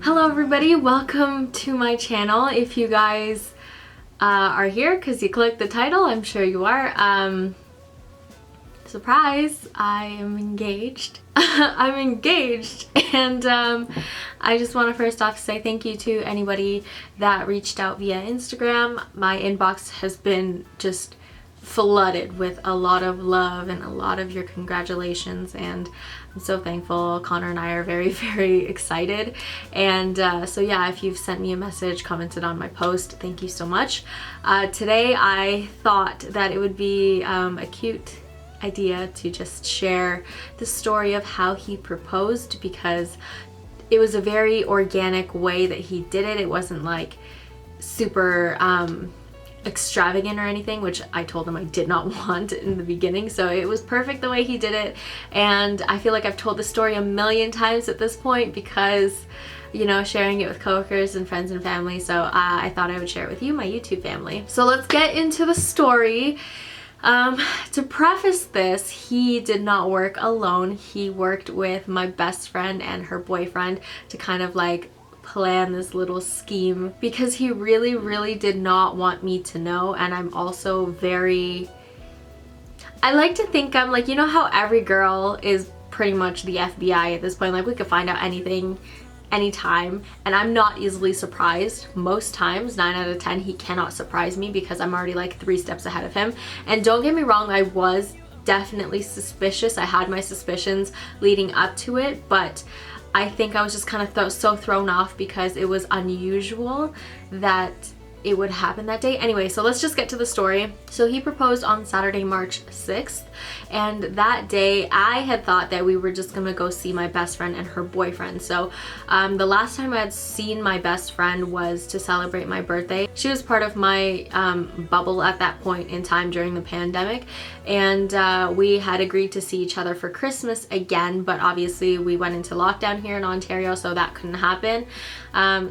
Hello everybody, welcome to my channel. If you guys are here because you clicked the title, I'm sure you are. Surprise, I am engaged. I'm engaged, and I just want to first off say thank you to anybody that reached out via Instagram. My inbox has been just flooded with a lot of love and a lot of your congratulations, and I'm so thankful. Connor and I are very, very excited, and so yeah, if you've sent me a message, commented on my post, thank you so much. Today I thought that it would be a cute idea to just share the story of how he proposed, because it was a very organic way that he did it. It wasn't like super extravagant or anything, which I told him I did not want in the beginning, so it was perfect the way he did it. And I feel like I've told the story a million times at this point because, you know, sharing it with coworkers and friends and family, so I thought I would share it with you, my YouTube family. So let's get into the story. To preface this, he did not work alone. He worked with my best friend and her boyfriend to kind of like plan this little scheme, because he really did not want me to know. And I'm also very, I like to think I'm like, you know how every girl is pretty much the FBI at this point, like we could find out anything anytime, and I'm not easily surprised. Most times, 9 out of 10, he cannot surprise me because I'm already like 3 steps ahead of him. And don't get me wrong, I was definitely suspicious. I had my suspicions leading up to it, but I think I was just kind of so thrown off because it was unusual that it would happen that day. Anyway, so let's just get to the story. So he proposed on Saturday, March 6th, and that day I had thought that we were just gonna go see my best friend and her boyfriend. So the last time I had seen my best friend was to celebrate my birthday. She was part of my bubble at that point in time during the pandemic, and we had agreed to see each other for Christmas again, but obviously we went into lockdown here in Ontario, so that couldn't happen.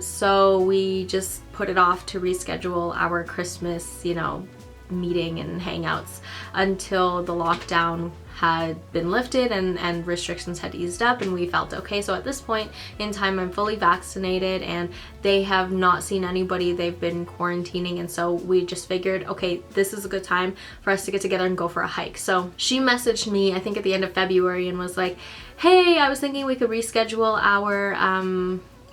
So we just put it off to reschedule our Christmas, you know, meeting and hangouts until the lockdown had been lifted and restrictions had eased up and we felt okay. So at this point in time, I'm fully vaccinated and they have not seen anybody. They've been quarantining, and so we just figured, okay, this is a good time for us to get together and go for a hike. So she messaged me, I think at the end of February, and was like, hey, I was thinking we could reschedule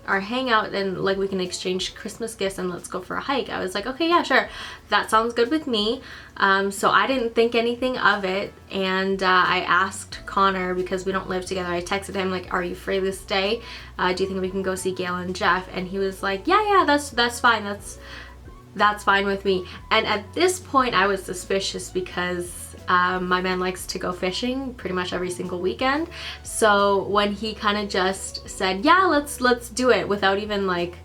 our hangout and like we can exchange Christmas gifts and let's go for a hike. I was like, okay, yeah, sure, that sounds good with me. So I didn't think anything of it, and I asked Connor, because we don't live together, I texted him like, are you free this day? Do you think we can go see Gail and Jeff? And he was like, yeah, that's fine, that's fine with me. And at this point I was suspicious because my man likes to go fishing pretty much every single weekend. So when he kind of just said, yeah, let's do it, without even like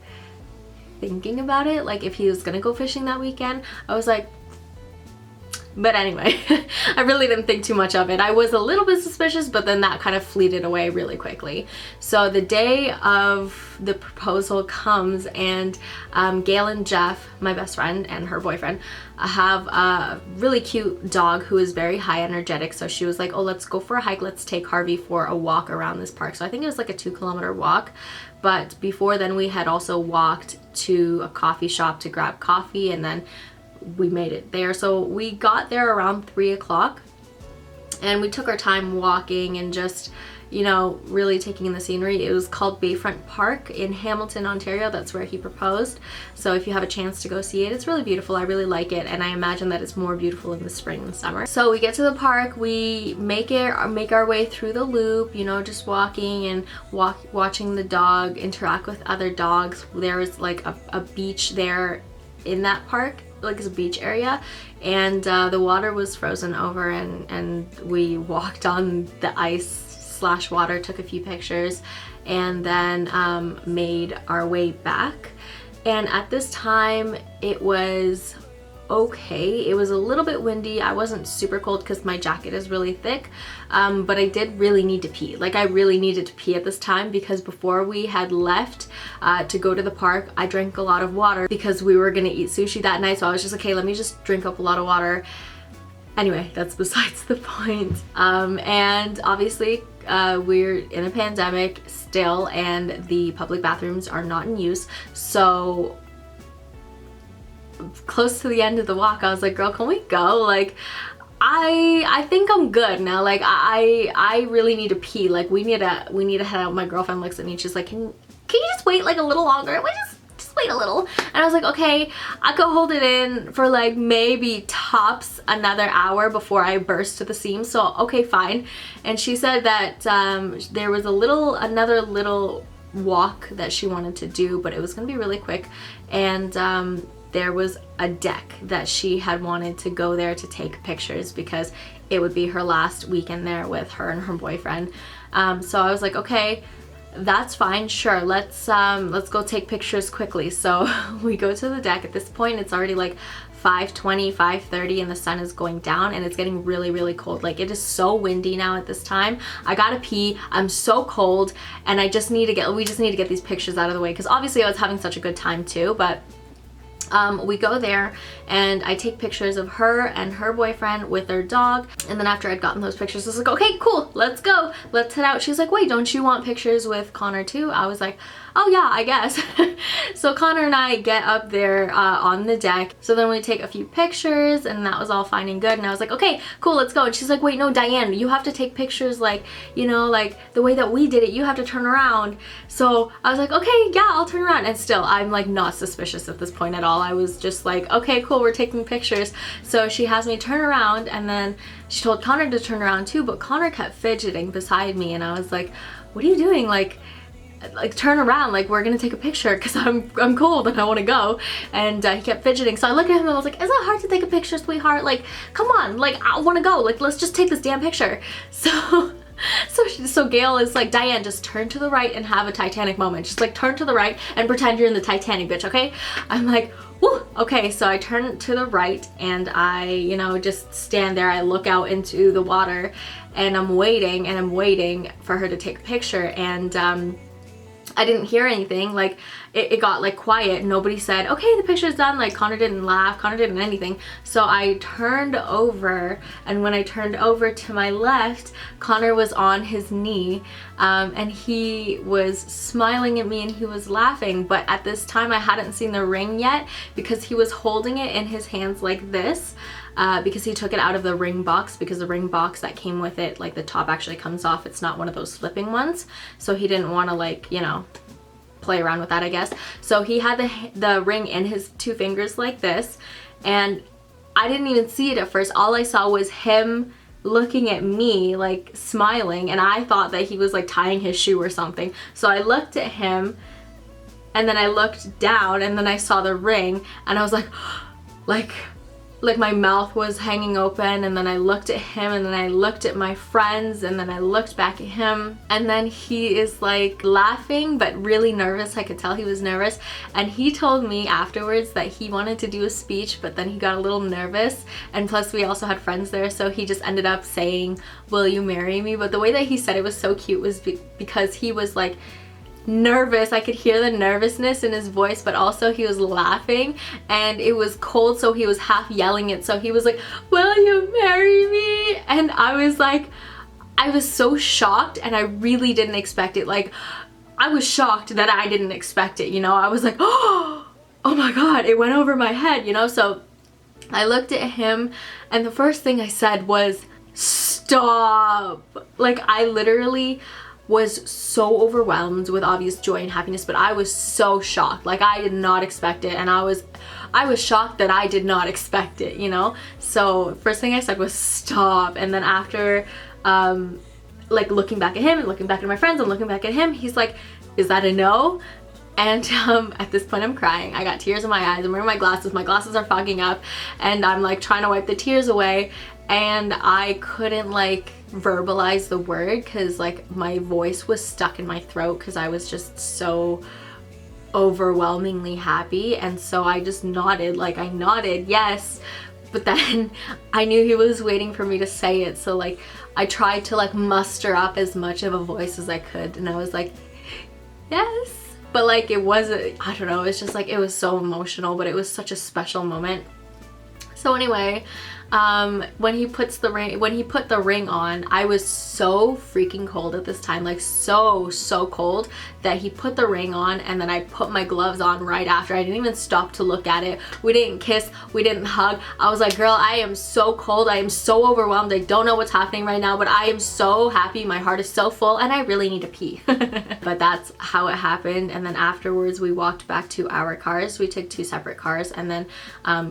thinking about it, like if he was gonna go fishing that weekend, I was like, but anyway, I really didn't think too much of it. I was a little bit suspicious, but then that kind of fleeted away really quickly. So the day of the proposal comes, and Gail and Jeff, my best friend and her boyfriend, have a really cute dog who is very high energetic. So she was like, oh, let's go for a hike. Let's take Harvey for a walk around this park. So I think it was like a 2-kilometer walk. But before then, we had also walked to a coffee shop to grab coffee, and then we made it there. So we got there around 3 o'clock, and we took our time walking and just, you know, really taking in the scenery. It was called Bayfront Park in Hamilton, Ontario. That's where he proposed. So if you have a chance to go see it, it's really beautiful. I really like it, and I imagine that it's more beautiful in the spring and summer. So we get to the park, we make our way through the loop, you know, just walking and watching the dog interact with other dogs. There is like a beach there in that park, like it's a beach area, and the water was frozen over, and we walked on the ice/water, took a few pictures, and then made our way back. And at this time it was okay. It was a little bit windy. I wasn't super cold because my jacket is really thick, but I did really need to pee. Like I really needed to pee at this time, because before we had left to go to the park, I drank a lot of water because we were gonna eat sushi that night. So I was just like, okay, let me just drink up a lot of water. Anyway, that's besides the point. And obviously we're in a pandemic still and the public bathrooms are not in use. So close to the end of the walk, I was like, girl, can we go? Like, I think I'm good now. Like, I really need to pee. Like, we need to head out. My girlfriend looks at me and she's like, can you just wait like a little longer? We just wait a little. And I was like, okay, I could hold it in for like maybe tops another hour before I burst to the seams. So okay, fine. And she said that there was another little walk that she wanted to do, but it was gonna be really quick. And there was a deck that she had wanted to go there to take pictures because it would be her last weekend there with her and her boyfriend. So I was like, okay, that's fine, sure, let's go take pictures quickly. So we go to the deck. At this point it's already like 5:20, 5:30 and the sun is going down and it's getting really, really cold. Like, it is so windy now at this time. I gotta pee, I'm so cold, and we just need to get these pictures out of the way because obviously I was having such a good time too. But we go there and I take pictures of her and her boyfriend with their dog. And then after I'd gotten those pictures, I was like, okay, cool, let's go, let's head out. She's like, wait, don't you want pictures with Connor too? I was like, oh yeah, I guess. So Connor and I get up there on the deck. So then we take a few pictures and that was all fine and good. And I was like, okay, cool, let's go. And she's like, wait, no, Diane, you have to take pictures like, you know, like the way that we did it, you have to turn around. So I was like, okay, yeah, I'll turn around. And still, I'm like not suspicious at this point at all. I was just like, okay, cool, we're taking pictures. So she has me turn around and then she told Connor to turn around too, but Connor kept fidgeting beside me and I was like, what are you doing? Like turn around, like we're gonna take a picture because I'm cold and I want to go. And he kept fidgeting. So I looked at him and I was like, is it hard to take a picture, sweetheart? Like, come on, like I want to go, like let's just take this damn picture. So Gail is like, Diane, just turn to the right and have a Titanic moment. Just like turn to the right and pretend you're in the Titanic, bitch, okay? I'm like, whoo, okay. So I turn to the right and I, you know, just stand there. I look out into the water and I'm waiting for her to take a picture. And I didn't hear anything. Like it got like quiet. Nobody said, okay, the picture's done. Like Connor didn't laugh, Connor didn't anything. So I turned over, and when I turned over to my left, Connor was on his knee and he was smiling at me and he was laughing. But at this time I hadn't seen the ring yet because he was holding it in his hands like this. Because he took it out of the ring box, because the ring box that came with it, like the top actually comes off. It's not one of those slipping ones. So he didn't want to, like, you know, play around with that, I guess. So he had the ring in his two fingers like this. And I didn't even see it at first. All I saw was him looking at me, like smiling. And I thought that he was like tying his shoe or something. So I looked at him and then I looked down and then I saw the ring and I was like my mouth was hanging open, and then I looked at him and then I looked at my friends and then I looked back at him, and then he is like laughing but really nervous. I could tell he was nervous, and he told me afterwards that he wanted to do a speech but then he got a little nervous, and plus we also had friends there, so he just ended up saying, will you marry me? But the way that he said it was so cute was because he was like nervous. I could hear the nervousness in his voice, but also he was laughing and it was cold, so he was half yelling it. So he was like, will you marry me? And I was like, I was so shocked and I really didn't expect it. Like, I was shocked that I didn't expect it, you know? I was like, oh my God, it went over my head, you know? So I looked at him and the first thing I said was, stop. Like, I literally was so overwhelmed with obvious joy and happiness, but I was so shocked. Like, I did not expect it, and I was shocked that I did not expect it, you know? So first thing I said was stop. And then after like looking back at him and looking back at my friends and looking back at him, he's like, is that a no? And at this point I'm crying. I got tears in my eyes. I'm wearing my glasses are fogging up, and I'm like trying to wipe the tears away, and I couldn't like verbalize the word because like my voice was stuck in my throat because I was just so overwhelmingly happy. And so I just nodded, like I nodded yes, but then I knew he was waiting for me to say it, so like I tried to like muster up as much of a voice as I could, and I was like, yes. But like it wasn't, I don't know, it's just like it was so emotional, but it was such a special moment. So anyway, when he put the ring on, I was so freaking cold at this time, like so cold, that he put the ring on and then I put my gloves on right after. I didn't even stop to look at it. We didn't kiss, we didn't hug. I was like, girl, I am so cold, I am so overwhelmed, I don't know what's happening right now, but I am so happy, my heart is so full, and I really need to pee. But that's how it happened. And then afterwards we walked back to our cars. We took 2 separate cars, and then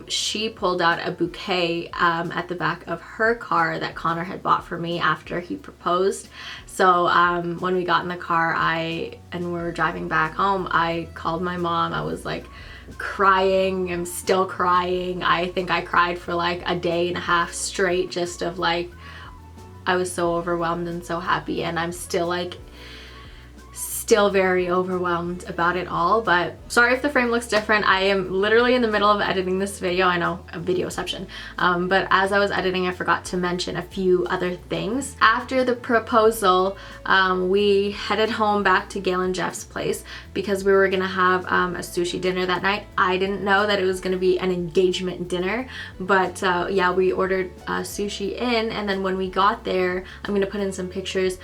she pulled out a bouquet at the back of her car that Connor had bought for me after he proposed. So when we got in the car and we were driving back home, I called my mom. I was like crying. I'm still crying. I think I cried for like a day and a half straight, just of like, I was so overwhelmed and so happy, and I'm still very overwhelmed about it all. But sorry if the frame looks different. I am literally in the middle of editing this video. I know, a videoception. But as I was editing, I forgot to mention a few other things. After the proposal, we headed home back to Gail and Jeff's place because we were gonna have a sushi dinner that night. I didn't know that it was gonna be an engagement dinner, but yeah, we ordered sushi in, and then when we got there, I'm gonna put in some pictures.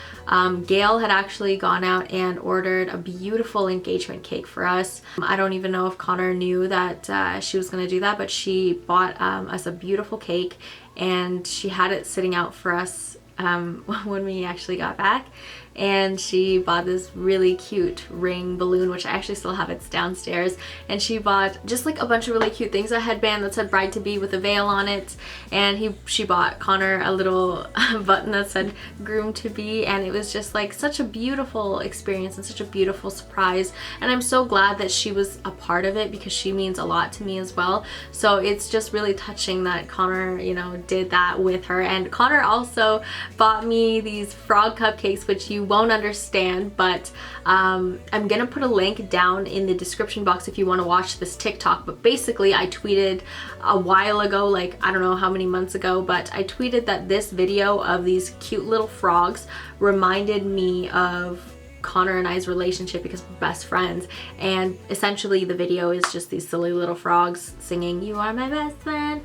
Gail had actually gone out and ordered a beautiful engagement cake for us. I don't even know if Connor knew that she was gonna do that, but she bought us a beautiful cake, and she had it sitting out for us when we actually got back. And she bought this really cute ring balloon, which I actually still have. It's downstairs. And she bought just like a bunch of really cute things, a headband that said bride to be with a veil on it, and she bought Connor a little button that said groom to be. And it was just like such a beautiful experience and such a beautiful surprise, and I'm so glad that she was a part of it because she means a lot to me as well. So it's just really touching that Connor, you know, did that with her. And Connor also bought me these frog cupcakes, which you won't understand, but I'm gonna put a link down in the description box if you want to watch this TikTok. But basically I tweeted a while ago, like I don't know how many months ago, but I tweeted that this video of these cute little frogs reminded me of Connor and I's relationship because we're best friends. And essentially the video is just these silly little frogs singing, "You are my best friend,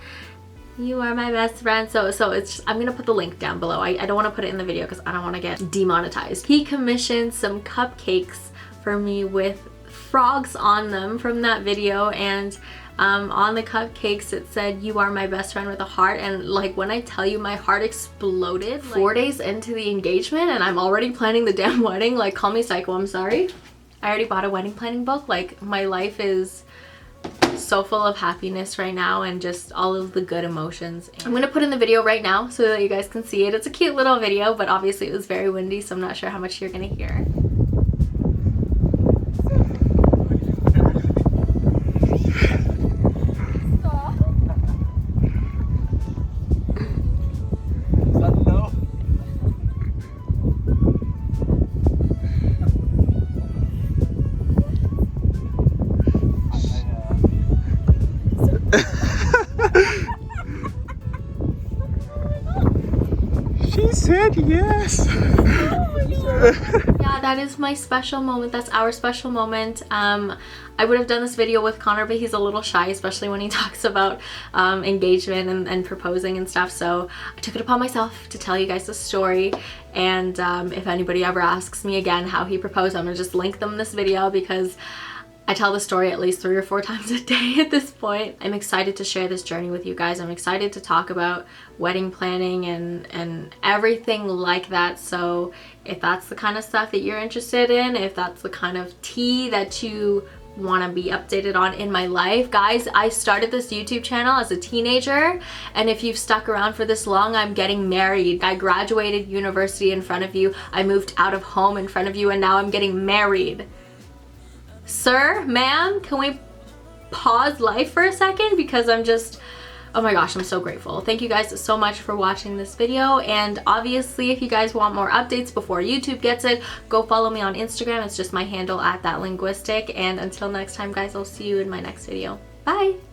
you are my best friend." So it's just, I'm gonna put the link down below. I don't want to put it in the video because I don't want to get demonetized. He commissioned some cupcakes for me with frogs on them from that video, and on the cupcakes it said, "You are my best friend," with a heart. And like, when I tell you, my heart exploded. 4 days into the engagement and I'm already planning the damn wedding. Like, call me psycho, I'm sorry. I already bought a wedding planning book. Like, my life is so full of happiness right now and just all of the good emotions. I'm gonna put in the video right now so that you guys can see it. It's a cute little video, but obviously it was very windy, so I'm not sure how much you're gonna hear. She said yes. Yeah, that is my special moment. That's our special moment. I would have done this video with Connor, but he's a little shy, especially when he talks about engagement and proposing and stuff. So I took it upon myself to tell you guys the story. And if anybody ever asks me again how he proposed, I'm gonna just link them this video because I tell the story at least 3 or 4 times a day at this point. I'm excited to share this journey with you guys. I'm excited to talk about wedding planning and everything like that. So if that's the kind of stuff that you're interested in, if that's the kind of tea that you want to be updated on in my life, guys, I started this YouTube channel as a teenager, and if you've stuck around for this long, I'm getting married. I graduated university in front of you, I moved out of home in front of you, and now I'm getting married. Sir, ma'am, can we pause life for a second? Because I'm just, oh my gosh, I'm so grateful. Thank you guys so much for watching this video. And obviously, if you guys want more updates before YouTube gets it, go follow me on Instagram. It's just my handle, @thatlinguistic. And until next time, guys, I'll see you in my next video. Bye.